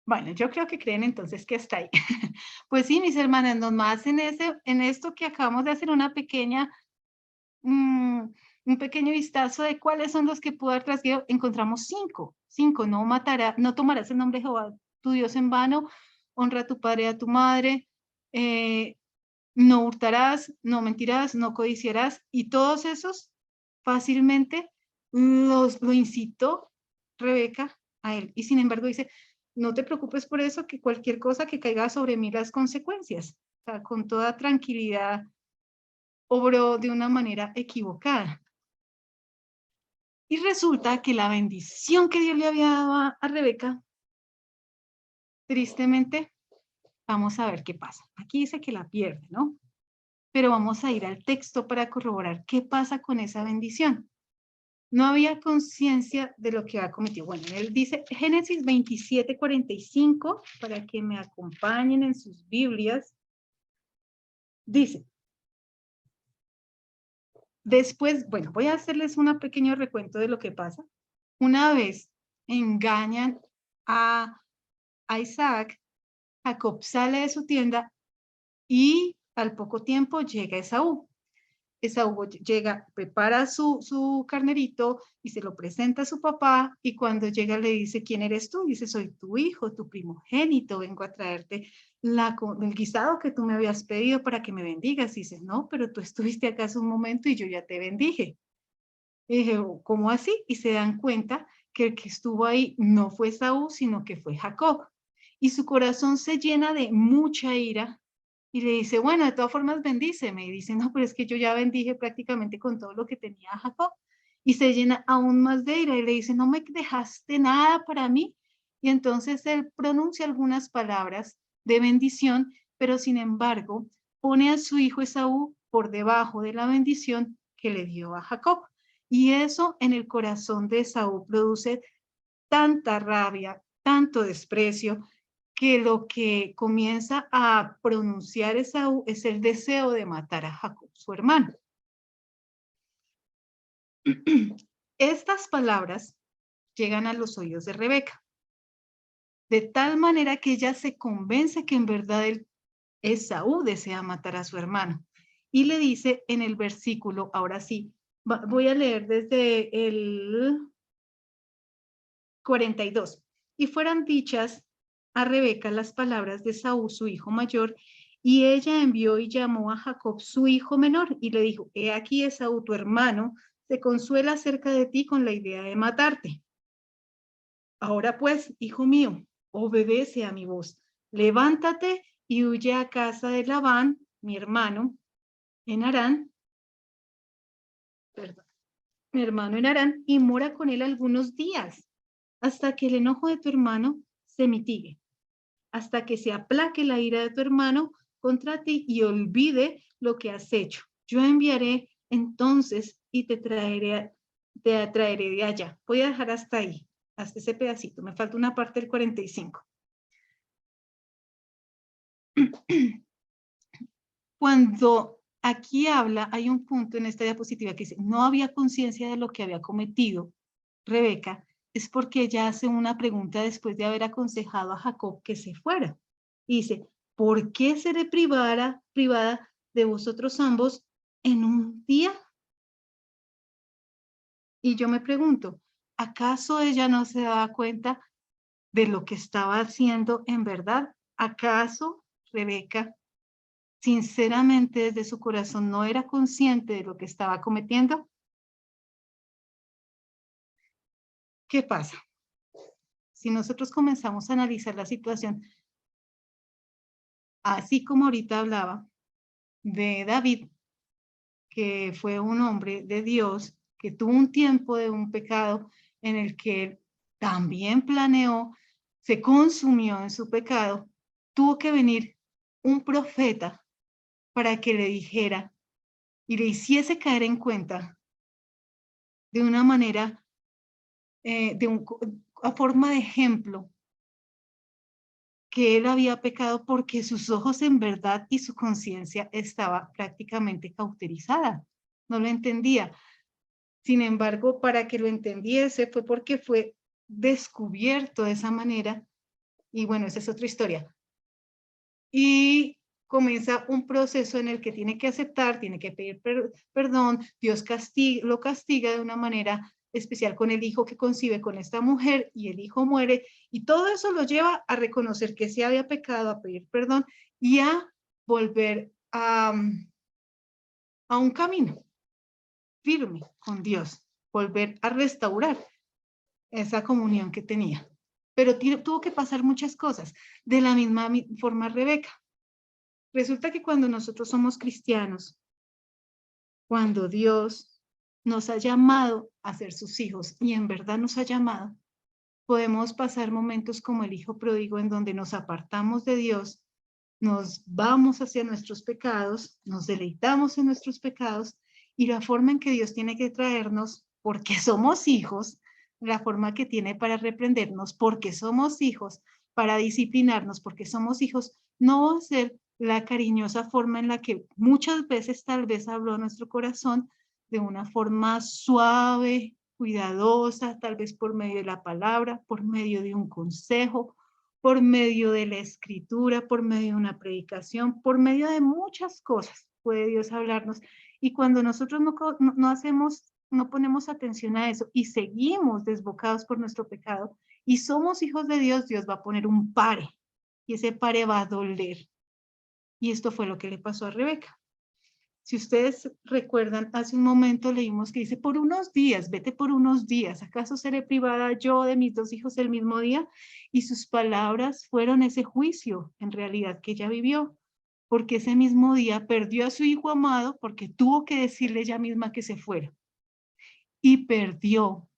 Bueno, yo creo que creen entonces que hasta ahí. Pues sí, mis hermanas, nomás en esto que acabamos de hacer una pequeña, un pequeño vistazo de cuáles son los que pudo haber trasguido, encontramos 5. 5, no tomarás el nombre de Jehová tu Dios en vano, honra a tu padre y a tu madre, no hurtarás, no mentirás, no codiciarás, y todos esos fácilmente lo incitó Rebeca a él. Y sin embargo dice, no te preocupes por eso, que cualquier cosa que caiga sobre mí las consecuencias. O sea, con toda tranquilidad obró de una manera equivocada. Y resulta que la bendición que Dios le había dado a Rebeca, tristemente, vamos a ver qué pasa. Aquí dice que la pierde, ¿no? Pero vamos a ir al texto para corroborar qué pasa con esa bendición. No había conciencia de lo que había cometido. Bueno, él dice Génesis 27:45, para que me acompañen en sus Biblias. Dice, después, bueno, voy a hacerles un pequeño recuento de lo que pasa. Una vez engañan a Isaac, Jacob sale de su tienda y al poco tiempo llega Esaú. Esaú llega, prepara su carnerito y se lo presenta a su papá, y cuando llega le dice, ¿quién eres tú? Dice, soy tu hijo, tu primogénito, vengo a traerte el guisado que tú me habías pedido para que me bendigas. Y dice, no, pero tú estuviste acá hace un momento y yo ya te bendije. Y dije, ¿cómo así? Y se dan cuenta que el que estuvo ahí no fue Esaú, sino que fue Jacob. Y su corazón se llena de mucha ira y le dice, bueno, de todas formas bendíceme. Y dice, no, pero es que yo ya bendije prácticamente con todo lo que tenía Jacob. Y se llena aún más de ira y le dice, no me dejaste nada para mí. Y entonces él pronuncia algunas palabras de bendición, pero sin embargo pone a su hijo Esaú por debajo de la bendición que le dio a Jacob. Y eso en el corazón de Esaú produce tanta rabia, tanto desprecio, que lo que comienza a pronunciar Esaú es el deseo de matar a Jacob, su hermano. Estas palabras llegan a los oídos de Rebeca, de tal manera que ella se convence que en verdad Esaú desea matar a su hermano. Y le dice en el versículo, ahora sí, voy a leer desde el 42. Y fueran dichas a Rebeca las palabras de Esaú, su hijo mayor, y ella envió y llamó a Jacob, su hijo menor, y le dijo, he aquí Esaú, tu hermano, se consuela acerca de ti con la idea de matarte. Ahora pues, hijo mío, obedece a mi voz. Levántate y huye a casa de Labán, mi hermano, en Harán, perdón, mi hermano en Harán, y mora con él algunos días, hasta que el enojo de tu hermano se mitigue, hasta que se aplaque la ira de tu hermano contra ti y olvide lo que has hecho. Yo enviaré entonces y te atraeré de allá. Voy a dejar hasta ahí, hasta ese pedacito. Me falta una parte del 45. Cuando aquí habla, hay un punto en esta diapositiva que dice, no había conciencia de lo que había cometido Rebeca, es porque ella hace una pregunta después de haber aconsejado a Jacob que se fuera. Y dice, ¿por qué seré privada de vosotros ambos en un día? Y yo me pregunto, ¿acaso ella no se daba cuenta de lo que estaba haciendo en verdad? ¿Acaso Rebeca, sinceramente desde su corazón, no era consciente de lo que estaba cometiendo? ¿Qué pasa? Si nosotros comenzamos a analizar la situación, así como ahorita hablaba de David, que fue un hombre de Dios, que tuvo un tiempo de un pecado en el que también planeó, se consumió en su pecado, tuvo que venir un profeta para que le dijera y le hiciese caer en cuenta de una manera, a forma de ejemplo, que él había pecado porque sus ojos en verdad y su conciencia estaba prácticamente cauterizada. No lo entendía. Sin embargo, para que lo entendiese fue porque fue descubierto de esa manera. Y bueno, esa es otra historia. Y comienza un proceso en el que tiene que aceptar, tiene que pedir perdón. Dios lo castiga de una manera especial con el hijo que concibe con esta mujer y el hijo muere. Y todo eso lo lleva a reconocer que sí había pecado, a pedir perdón y a volver a un camino firme con Dios, volver a restaurar esa comunión que tenía. Pero tuvo que pasar muchas cosas. De la misma forma, Rebeca. Resulta que cuando nosotros somos cristianos, cuando Dios nos ha llamado a ser sus hijos y en verdad nos ha llamado, podemos pasar momentos como el hijo pródigo en donde nos apartamos de Dios, nos vamos hacia nuestros pecados, nos deleitamos en nuestros pecados y la forma en que Dios tiene que traernos, porque somos hijos, la forma que tiene para reprendernos, porque somos hijos, para disciplinarnos, porque somos hijos, no va a ser la cariñosa forma en la que muchas veces tal vez habló nuestro corazón, de una forma suave, cuidadosa, tal vez por medio de la palabra, por medio de un consejo, por medio de la escritura, por medio de una predicación, por medio de muchas cosas puede Dios hablarnos. Y cuando nosotros no ponemos atención a eso y seguimos desbocados por nuestro pecado y somos hijos de Dios, Dios va a poner un pare y ese pare va a doler. Y esto fue lo que le pasó a Rebeca. Si ustedes recuerdan, hace un momento leímos que dice, por unos días, vete por unos días, ¿acaso seré privada yo de mis 2 hijos el mismo día? Y sus palabras fueron ese juicio, en realidad, que ella vivió, porque ese mismo día perdió a su hijo amado, porque tuvo que decirle ella misma que se fuera. Y perdió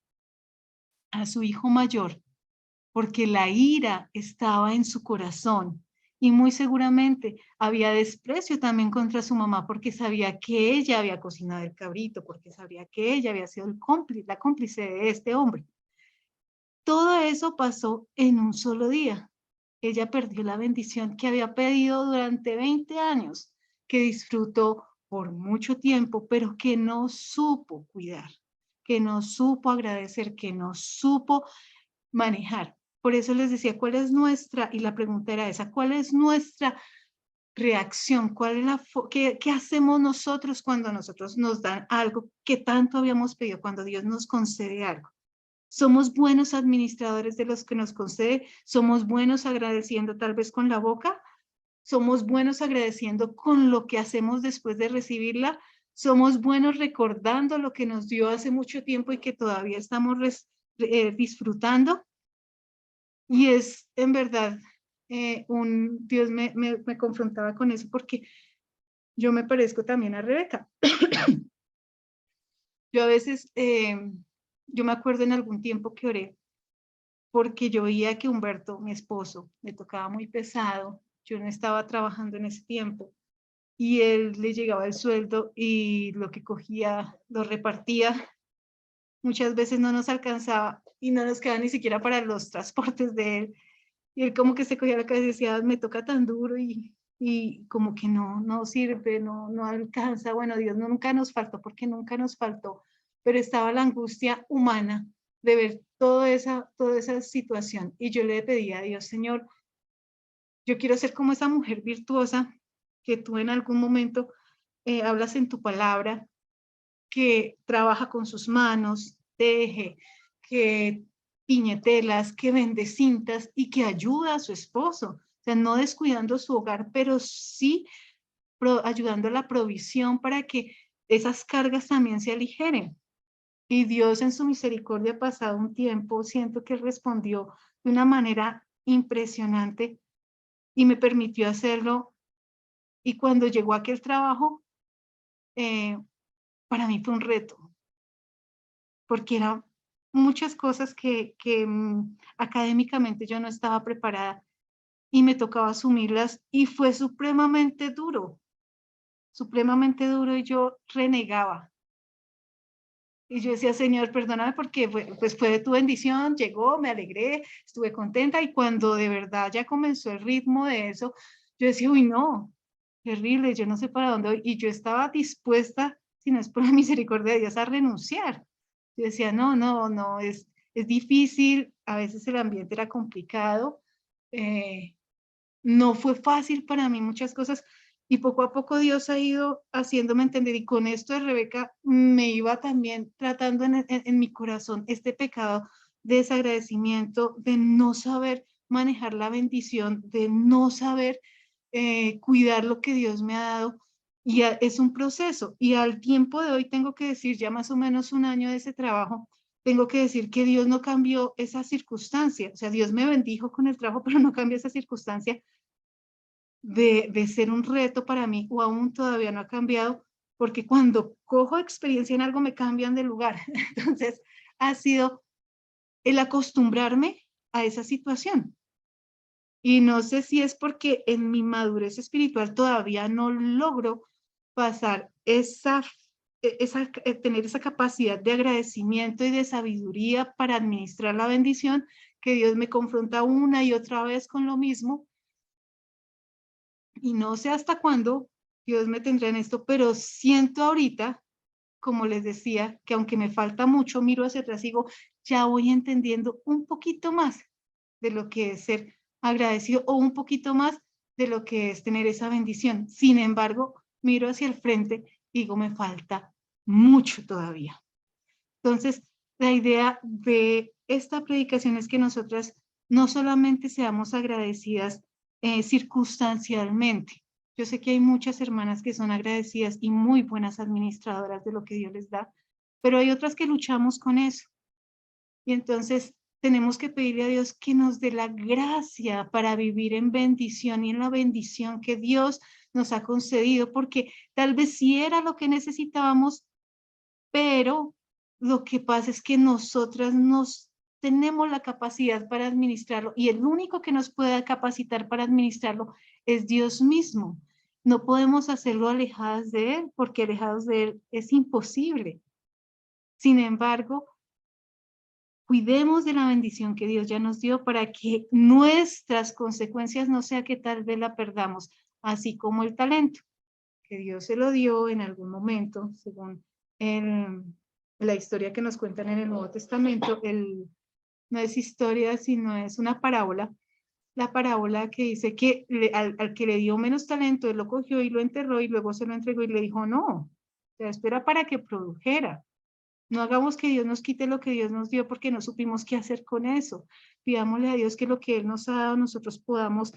a su hijo mayor, porque la ira estaba en su corazón. Y muy seguramente había desprecio también contra su mamá porque sabía que ella había cocinado el cabrito, porque sabía que ella había sido la cómplice de este hombre. Todo eso pasó en un solo día. Ella perdió la bendición que había pedido durante 20 años, que disfrutó por mucho tiempo, pero que no supo cuidar, que no supo agradecer, que no supo manejar. Por eso les decía, ¿cuál es nuestra? Y la pregunta era esa, ¿cuál es nuestra reacción? ¿Cuál es qué hacemos nosotros cuando nosotros nos dan algo que tanto habíamos pedido, cuando Dios nos concede algo? ¿Somos buenos administradores de los que nos concede? ¿Somos buenos agradeciendo tal vez con la boca? ¿Somos buenos agradeciendo con lo que hacemos después de recibirla? ¿Somos buenos recordando lo que nos dio hace mucho tiempo y que todavía estamos disfrutando? Y es en verdad, Dios me confrontaba con eso porque yo me parezco también a Rebeca. Yo a veces, yo me acuerdo en algún tiempo que oré porque yo veía que Humberto, mi esposo, me tocaba muy pesado, yo no estaba trabajando en ese tiempo y él le llegaba el sueldo y lo que cogía lo repartía. Muchas veces no nos alcanzaba y no nos quedaba ni siquiera para los transportes de él. Y él como que se cogía la cabeza y decía, me toca tan duro y como que no sirve, no alcanza. Bueno, Dios nunca nos faltó porque nunca nos faltó, pero estaba la angustia humana de ver toda esa situación. Y yo le pedía a Dios, Señor, yo quiero ser como esa mujer virtuosa que tú en algún momento hablas en tu palabra, que trabaja con sus manos, teje, que piñetelas, que vende cintas y que ayuda a su esposo. O sea, no descuidando su hogar, pero sí ayudando a la provisión para que esas cargas también se aligeren. Y Dios en su misericordia, pasado un tiempo, siento que respondió de una manera impresionante y me permitió hacerlo. Y cuando llegó aquel trabajo, para mí fue un reto, porque eran muchas cosas que académicamente yo no estaba preparada y me tocaba asumirlas y fue supremamente duro y yo renegaba. Y yo decía, Señor, perdóname porque pues fue de tu bendición, llegó, me alegré, estuve contenta y cuando de verdad ya comenzó el ritmo de eso, yo decía, uy, no, terrible, yo no sé para dónde voy. Y yo estaba dispuesta, si no es por la misericordia de Dios, a renunciar. Yo decía, no, es difícil, a veces el ambiente era complicado, no fue fácil para mí muchas cosas y poco a poco Dios ha ido haciéndome entender y con esto de Rebeca me iba también tratando en mi corazón este pecado de desagradecimiento, de no saber manejar la bendición, de no saber cuidar lo que Dios me ha dado y es un proceso y al tiempo de hoy tengo que decir ya más o menos un año de ese trabajo, tengo que decir que Dios no cambió esa circunstancia, o sea, Dios me bendijo con el trabajo, pero no cambió esa circunstancia de ser un reto para mí o aún todavía no ha cambiado, porque cuando cojo experiencia en algo me cambian de lugar. Entonces, ha sido el acostumbrarme a esa situación. Y no sé si es porque en mi madurez espiritual todavía no logro pasar tener esa capacidad de agradecimiento y de sabiduría para administrar la bendición, que Dios me confronta una y otra vez con lo mismo. Y no sé hasta cuándo Dios me tendrá en esto, pero siento ahorita, como les decía, que aunque me falta mucho, miro hacia atrás y digo, ya voy entendiendo un poquito más de lo que es ser agradecido o un poquito más de lo que es tener esa bendición. Sin embargo, miro hacia el frente y digo, me falta mucho todavía. Entonces, la idea de esta predicación es que nosotras no solamente seamos agradecidas circunstancialmente. Yo sé que hay muchas hermanas que son agradecidas y muy buenas administradoras de lo que Dios les da, pero hay otras que luchamos con eso. Y entonces tenemos que pedirle a Dios que nos dé la gracia para vivir en bendición y en la bendición que Dios nos ha concedido, porque tal vez sí era lo que necesitábamos, pero lo que pasa es que nosotras tenemos la capacidad para administrarlo y el único que nos puede capacitar para administrarlo es Dios mismo. No podemos hacerlo alejadas de Él, porque alejados de Él es imposible. Sin embargo, cuidemos de la bendición que Dios ya nos dio para que nuestras consecuencias no sea que tal vez la perdamos, así como el talento, que Dios se lo dio en algún momento, según la historia que nos cuentan en el Nuevo Testamento. No es historia, sino es una parábola. La parábola que dice que al que le dio menos talento, él lo cogió y lo enterró y luego se lo entregó y le dijo, no, te espera para que produjera. No hagamos que Dios nos quite lo que Dios nos dio porque no supimos qué hacer con eso. Pidámosle a Dios que lo que Él nos ha dado nosotros podamos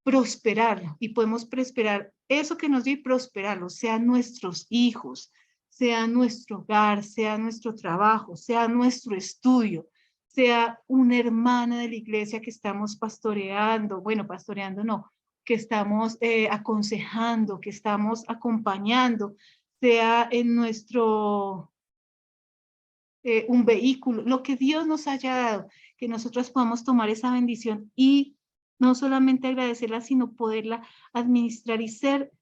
prosperar y podemos prosperar eso que nos dio y prosperarlo, sean nuestros hijos, sea nuestro hogar, sea nuestro trabajo, sea nuestro estudio, sea una hermana de la iglesia que estamos pastoreando, bueno, pastoreando no, que estamos aconsejando, que estamos acompañando, sea en nuestro, un vehículo, lo que Dios nos haya dado, que nosotros podamos tomar esa bendición y no solamente agradecerla, sino poderla administrar y ser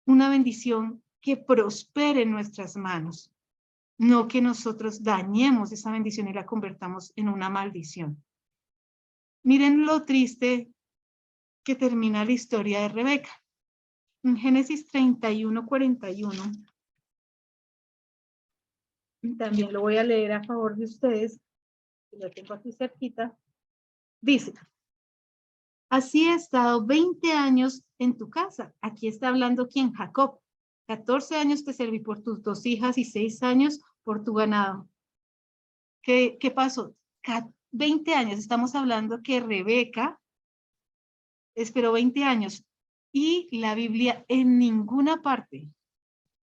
una bendición que prospere en nuestras manos, no que nosotros dañemos esa bendición y la convertamos en una maldición. Miren lo triste que termina la historia de Rebeca. En Génesis 31:41, también lo voy a leer a favor de ustedes, lo tengo aquí cerquita, dice, así he estado 20 años en tu casa. Aquí está hablando quién, Jacob. 14 años te serví por tus 2 hijas y 6 años por tu ganado. ¿Qué pasó? 20 años, estamos hablando que Rebeca esperó 20 años y la Biblia en ninguna parte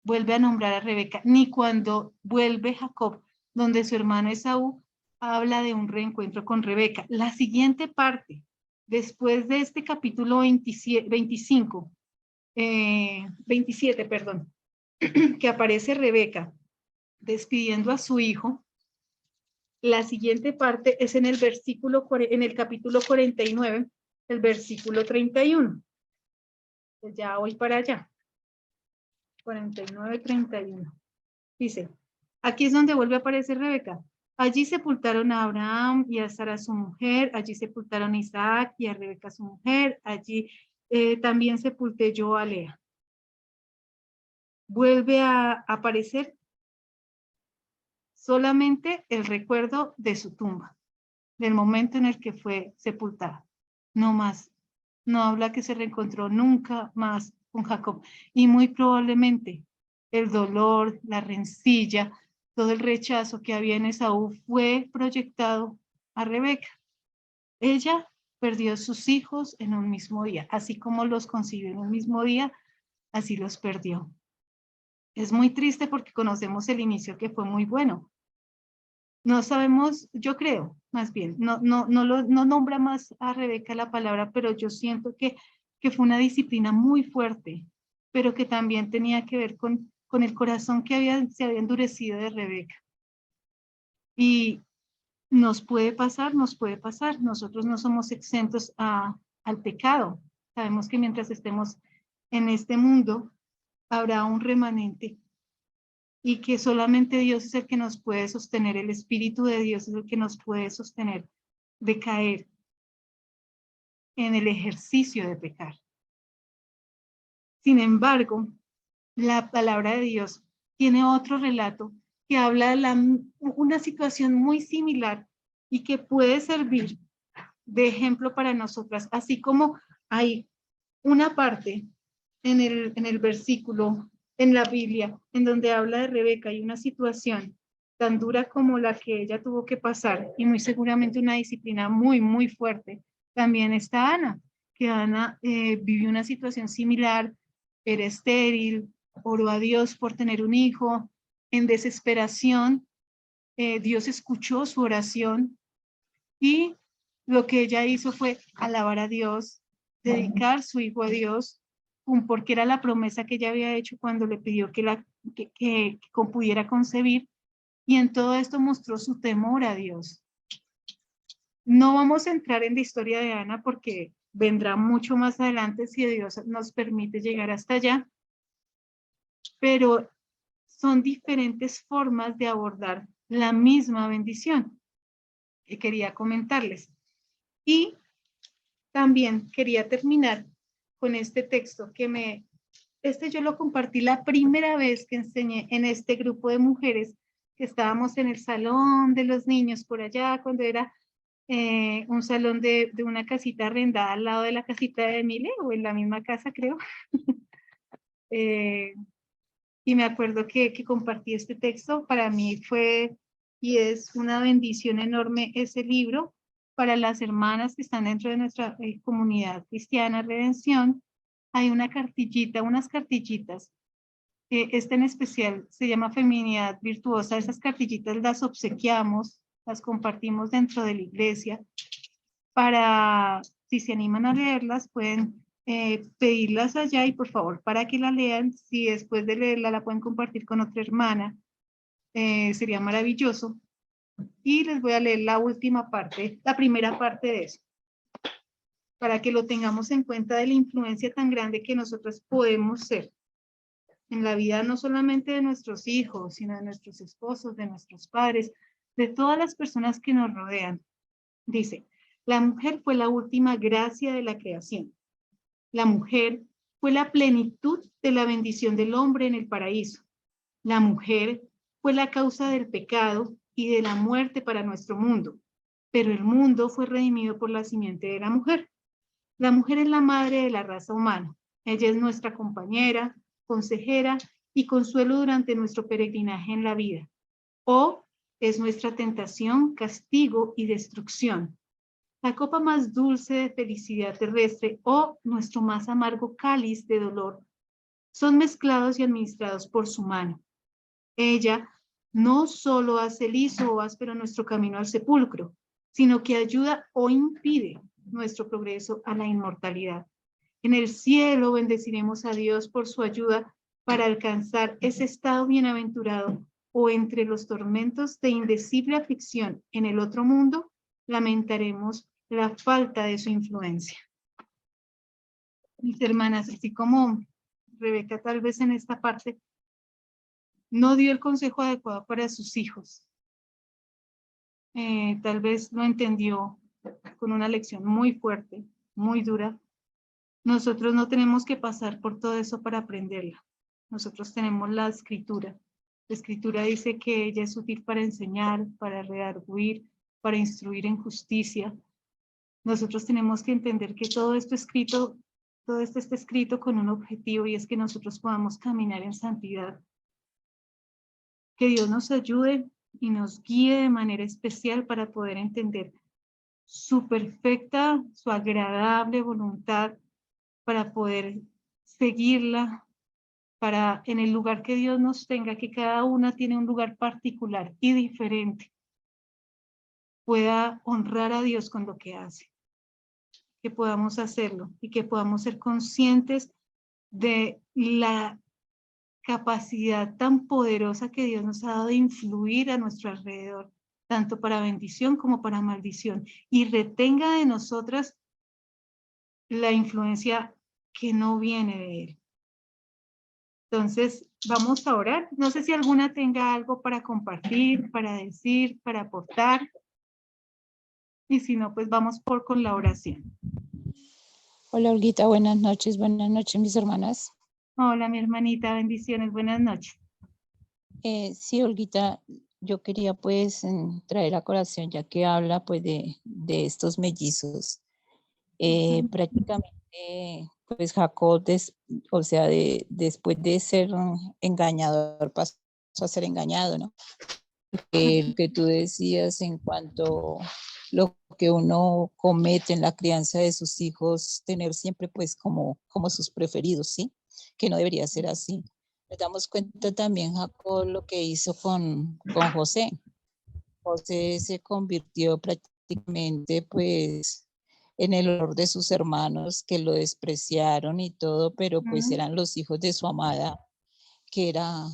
vuelve a nombrar a Rebeca, ni cuando vuelve Jacob, donde su hermano Esaú habla de un reencuentro con Rebeca. La siguiente parte, después de este capítulo 27, perdón, que aparece Rebeca despidiendo a su hijo, la siguiente parte es en el capítulo 49, el versículo 31. Pues ya voy para allá. 49, 31. Dice, aquí es donde vuelve a aparecer Rebeca. Allí sepultaron a Abraham y a Sara su mujer, allí sepultaron a Isaac y a Rebeca su mujer, allí también sepulté yo a Lea. Vuelve a aparecer solamente el recuerdo de su tumba, del momento en el que fue sepultada, no más. No habla que se reencontró nunca más con Jacob. Y muy probablemente el dolor, la rencilla, todo el rechazo que había en Esaú fue proyectado a Rebeca. Ella perdió sus hijos en un mismo día, así como los concibió en un mismo día, así los perdió. Es muy triste porque conocemos el inicio que fue muy bueno. No sabemos, yo creo, más bien, no nombra más a Rebeca la palabra, pero yo siento que fue una disciplina muy fuerte, pero que también tenía que ver con el corazón que se había endurecido de Rebeca. Y nos puede pasar, nosotros no somos exentos al pecado. Sabemos que mientras estemos en este mundo, habrá un remanente y que solamente Dios es el que nos puede sostener, el Espíritu de Dios es el que nos puede sostener de caer en el ejercicio de pecar. Sin embargo, la palabra de Dios tiene otro relato que habla de una situación muy similar y que puede servir de ejemplo para nosotras, así como hay una parte en el versículo, en la Biblia, en donde habla de Rebeca y una situación tan dura como la que ella tuvo que pasar y muy seguramente una disciplina muy, muy fuerte. También está Ana, que Ana vivió una situación similar, era estéril, oró a Dios por tener un hijo, en desesperación, Dios escuchó su oración y lo que ella hizo fue alabar a Dios, dedicar su hijo a Dios, porque era la promesa que ella había hecho cuando le pidió que pudiera concebir, y en todo esto mostró su temor a Dios. No vamos a entrar en la historia de Ana porque vendrá mucho más adelante si Dios nos permite llegar hasta allá, pero son diferentes formas de abordar la misma bendición que quería comentarles. Y también quería terminar con este texto yo lo compartí la primera vez que enseñé en este grupo de mujeres que estábamos en el salón de los niños por allá, cuando era un salón de una casita arrendada al lado de la casita de Emile, o en la misma casa creo. Y me acuerdo que compartí este texto. Para mí fue y es una bendición enorme ese libro para las hermanas que están dentro de nuestra comunidad cristiana Redención. Hay una cartillita, unas cartillitas. Esta en especial se llama Feminidad Virtuosa. Esas cartillitas las obsequiamos, las compartimos dentro de la iglesia. Para, si se animan a leerlas, pueden pedirlas allá y por favor, para que la lean, si después de leerla la pueden compartir con otra hermana, sería maravilloso. Y les voy a leer la última parte, la primera parte de eso, para que lo tengamos en cuenta de la influencia tan grande que nosotros podemos ser en la vida, no solamente de nuestros hijos, sino de nuestros esposos, de nuestros padres, de todas las personas que nos rodean. Dice, la mujer fue la última gracia de la creación. La mujer fue la plenitud de la bendición del hombre en el paraíso. La mujer fue la causa del pecado y de la muerte para nuestro mundo, pero el mundo fue redimido por la simiente de la mujer. La mujer es la madre de la raza humana. Ella es nuestra compañera, consejera y consuelo durante nuestro peregrinaje en la vida. O es nuestra tentación, castigo y destrucción. La copa más dulce de felicidad terrestre o nuestro más amargo cáliz de dolor son mezclados y administrados por su mano. Ella no solo hace liso o áspero nuestro camino al sepulcro, sino que ayuda o impide nuestro progreso a la inmortalidad. En el cielo bendeciremos a Dios por su ayuda para alcanzar ese estado bienaventurado, o entre los tormentos de indecible aflicción en el otro mundo, lamentaremos la falta de su influencia. Mis hermanas, así como Rebeca tal vez en esta parte no dio el consejo adecuado para sus hijos. Tal vez lo entendió con una lección muy fuerte, muy dura. Nosotros no tenemos que pasar por todo eso para aprenderla. Nosotros tenemos la escritura. La escritura dice que ella es útil para enseñar, para redarguir, para instruir en justicia. Nosotros tenemos que entender que todo esto está escrito con un objetivo, y es que nosotros podamos caminar en santidad. Que Dios nos ayude y nos guíe de manera especial para poder entender su perfecta, su agradable voluntad, para poder seguirla, para en el lugar que Dios nos tenga, que cada una tiene un lugar particular y diferente, pueda honrar a Dios con lo que hace, que podamos hacerlo y que podamos ser conscientes de la capacidad tan poderosa que Dios nos ha dado de influir a nuestro alrededor, tanto para bendición como para maldición, y retenga de nosotras la influencia que no viene de Él. Entonces, vamos a orar. No sé si alguna tenga algo para compartir, para decir, para aportar. Y si no, pues vamos con la oración. Hola Olguita, buenas noches mis hermanas. Hola, mi hermanita, bendiciones, buenas noches. Sí, Olguita, yo quería pues traer a colación, ya que habla pues de estos mellizos. Prácticamente pues Jacob, o sea, después de ser engañador, pasó a ser engañado, ¿no? Lo que tú decías en cuanto lo que uno comete en la crianza de sus hijos, tener siempre pues como sus preferidos, ¿sí? Que no debería ser así. Nos damos cuenta también, Jacob, lo que hizo con José. José se convirtió prácticamente pues en el honor de sus hermanos, que lo despreciaron y todo, pero pues eran los hijos de su amada, que era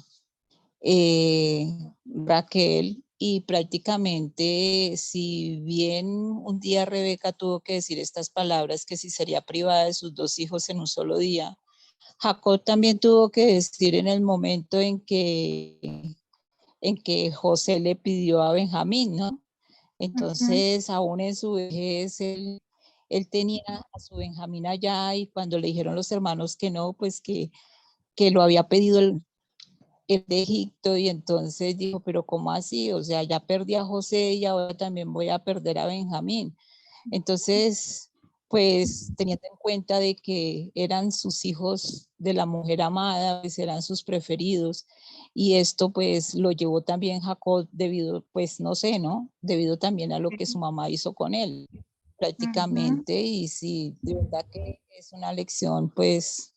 Raquel, y prácticamente, si bien un día Rebeca tuvo que decir estas palabras, que si sería privada de sus dos hijos en un solo día, Jacob también tuvo que decir en el momento en que José le pidió a Benjamín, ¿no? Entonces, aún en su vejez, él tenía a su Benjamín allá, y cuando le dijeron los hermanos que no, pues que lo había pedido el de Egipto, y entonces dijo, pero ¿cómo así? O sea, ya perdí a José y ahora también voy a perder a Benjamín. Entonces, pues teniendo en cuenta de que eran sus hijos de la mujer amada, pues eran sus preferidos, y esto pues lo llevó también Jacob debido, pues no sé, ¿no? Debido también a lo que su mamá hizo con él, prácticamente, y sí, de verdad que es una lección pues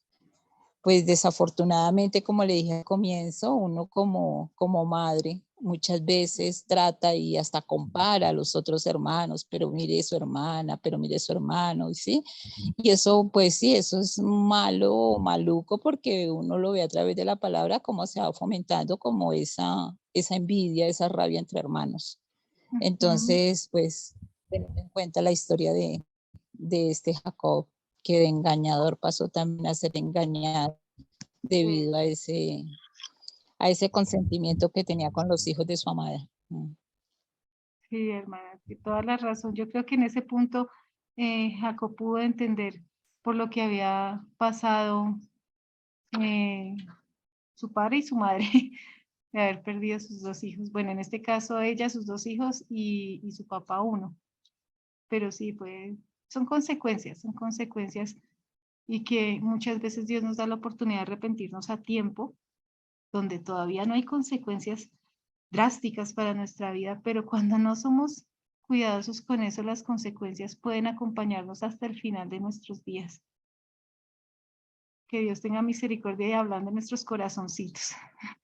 desafortunadamente, como le dije al comienzo, uno como madre muchas veces trata y hasta compara a los otros hermanos, pero mire su hermana, pero mire su hermano, ¿sí? Y eso, pues sí, eso es malo, maluco, porque uno lo ve a través de la palabra, cómo se va fomentando como esa envidia, esa rabia entre hermanos. Entonces, pues, teniendo en cuenta la historia de este Jacob, que de engañador pasó también a ser engañado debido a ese consentimiento que tenía con los hijos de su amada. Sí, hermana, que toda la razón. Yo creo que en ese punto Jacob pudo entender por lo que había pasado su padre y su madre, de haber perdido sus dos hijos. Bueno, en este caso ella, sus dos hijos, y su papá uno. Pero sí, pues son consecuencias, y que muchas veces Dios nos da la oportunidad de arrepentirnos a tiempo, donde todavía no hay consecuencias drásticas para nuestra vida, pero cuando no somos cuidadosos con eso, las consecuencias pueden acompañarnos hasta el final de nuestros días. Que Dios tenga misericordia y hablando en nuestros corazoncitos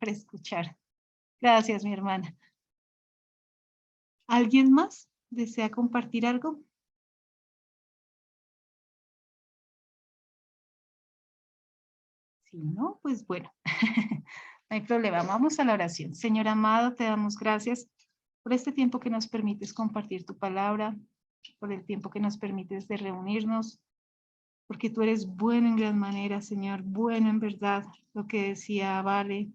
para escuchar. Gracias, mi hermana. ¿Alguien más desea compartir algo? Si no, pues bueno, no hay problema. Vamos a la oración. Señor amado, te damos gracias por este tiempo que nos permites compartir tu palabra, por el tiempo que nos permites de reunirnos, porque tú eres bueno en gran manera, Señor, bueno en verdad. Lo que decía Vale,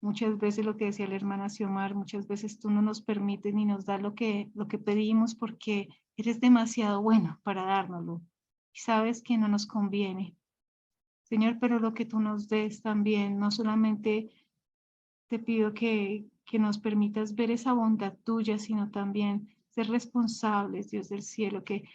Muchas veces lo que decía la hermana Xiomar, muchas veces tú no nos permites ni nos das lo que pedimos porque eres demasiado bueno para dárnoslo. Y sabes que no nos conviene. Señor, pero lo que tú nos des también, no solamente te pido que nos permitas ver esa bondad tuya, sino también ser responsables, Dios del cielo, que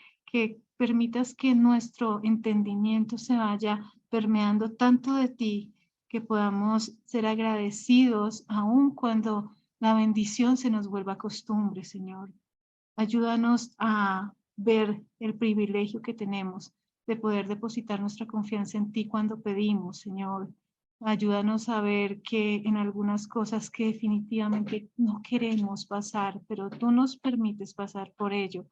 permitas que nuestro entendimiento se vaya permeando tanto de ti, que podamos ser agradecidos aun cuando la bendición se nos vuelva costumbre, Señor. Ayúdanos a ver el privilegio que tenemos de poder depositar nuestra confianza en ti cuando pedimos, Señor. Ayúdanos a ver que en algunas cosas que definitivamente no queremos pasar, pero tú nos permites pasar por ello.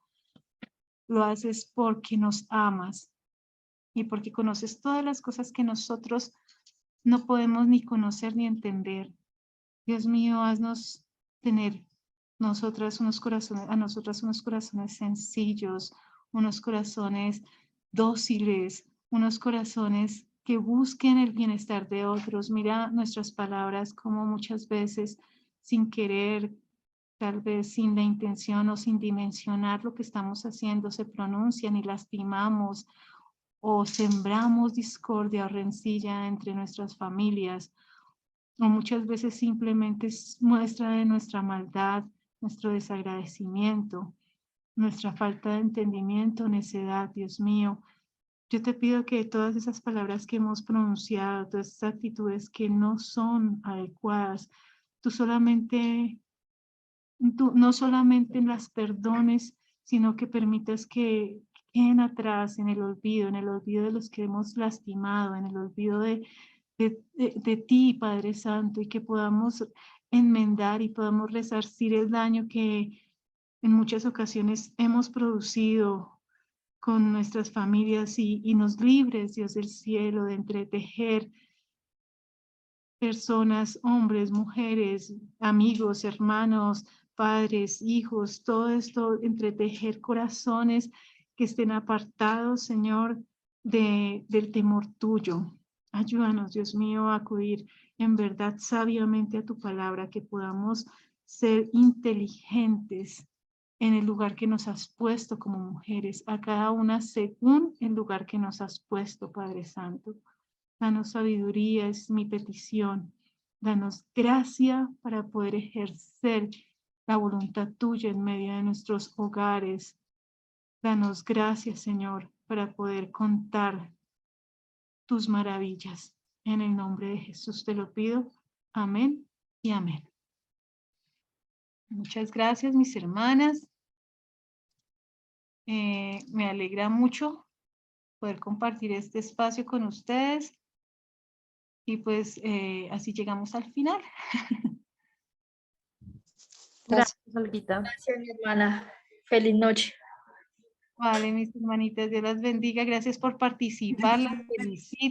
Lo haces porque nos amas y porque conoces todas las cosas que nosotros no podemos ni conocer ni entender. Dios mío, haznos tener a nosotras unos corazones sencillos, unos corazones dóciles, unos corazones que busquen el bienestar de otros. Mira nuestras palabras como muchas veces sin querer, tal vez sin la intención o sin dimensionar lo que estamos haciendo, se pronuncian y lastimamos o sembramos discordia o rencilla entre nuestras familias, o muchas veces simplemente es muestra de nuestra maldad, nuestro desagradecimiento, nuestra falta de entendimiento, necedad, Dios mío. Yo te pido que todas esas palabras que hemos pronunciado, todas esas actitudes que no son adecuadas, tú no solamente las perdones, sino que permitas que queden atrás en el olvido de los que hemos lastimado, en el olvido de ti, Padre Santo, y que podamos enmendar y podamos resarcir el daño que en muchas ocasiones hemos producido con nuestras familias y nos libres, Dios del cielo, de entretejer personas, hombres, mujeres, amigos, hermanos, padres, hijos, todo esto, entretejer corazones que estén apartados, Señor, del temor tuyo. Ayúdanos, Dios mío, a acudir en verdad sabiamente a tu palabra, que podamos ser inteligentes en el lugar que nos has puesto como mujeres, a cada una según el lugar que nos has puesto, Padre Santo. Danos sabiduría, es mi petición. Danos gracia para poder ejercer la voluntad tuya en medio de nuestros hogares. Danos gracia, Señor, para poder contar tus maravillas. En el nombre de Jesús te lo pido. Amén y amén. Muchas gracias, mis hermanas. Me alegra mucho poder compartir este espacio con ustedes. Y pues así llegamos al final. Gracias, Olguita. Gracias, mi hermana. Feliz noche. Vale, mis hermanitas, Dios las bendiga. Gracias por participar. Las felicito.